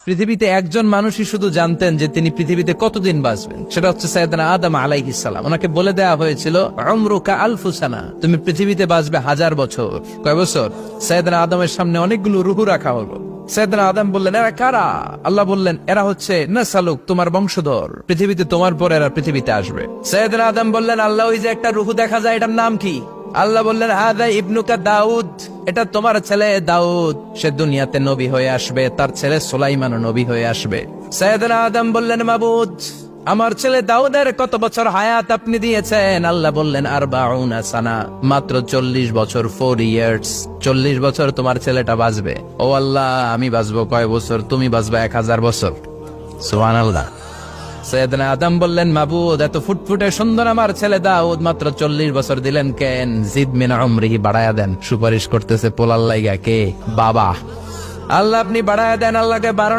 পৃথিবীতে একজন মানুষই শুধু জানতেন যে তিনি পৃথিবীতে কতদিন বাঁচবেন, সেটা হচ্ছে সাইয়েদনা আদম আলাইহিস সালাম। ওনাকে বলে দেওয়া হয়েছিল উমরুকা আলফু সানা, তুমি পৃথিবীতে বাঁচবে 1000 বছর। কয় বছর? সাইয়েদনা আদমের সামনে অনেকগুলো রূহ রাখা হলো। সাইয়েদনা আদম বললেন, এরা কারা? আল্লাহ বললেন, এরা হচ্ছে নাসালুক, তোমার বংশধর, পৃথিবীতে তোমার পর এরা পৃথিবীতে আসবে। সাইয়েদনা আদম বললেন, আল্লাহ ওই যে একটা রূহ দেখা যায়, এটার নাম কি? আল্লাহ বললেন, হাদা ইবনুকা দাউদ, এটা তোমার ছেলে দাউদ, সে দুনিয়াতে নবী হয়ে আসবে, তার ছেলে সুলাইমানও নবী হয়ে আসবে। সাইয়েদনা আদম বললেন, মাবুদ, আমার ছেলে দাউদের কত বছর হায়াত আপনি দিয়েছেন? আল্লাহ বললেন, 40 সানা, মাত্র 40 বছর, 4 ইয়ার্স। 40 বছর তোমার ছেলেটা বাঁচবে। ও আল্লাহ, আমি বাঁচবো কয় বছর? তুমি বাঁচবে 1000 বছর। সুবহানাল্লাহ। সাইয়েদনা আদম বললেন, মাবুদ, এত ফুটফুটে সুন্দর আমার ছেলে দাউদ, মাত্র 40 বছর দিলেন কেন? জিদ মিন উমরিহি, বাড়ায়া দেন। সুপারিশ করতেছে পোলার লাইগা কে? বাবা। আল্লাহ আপনি বাড়ায়া দেন, আল্লাহকে বাড়ানো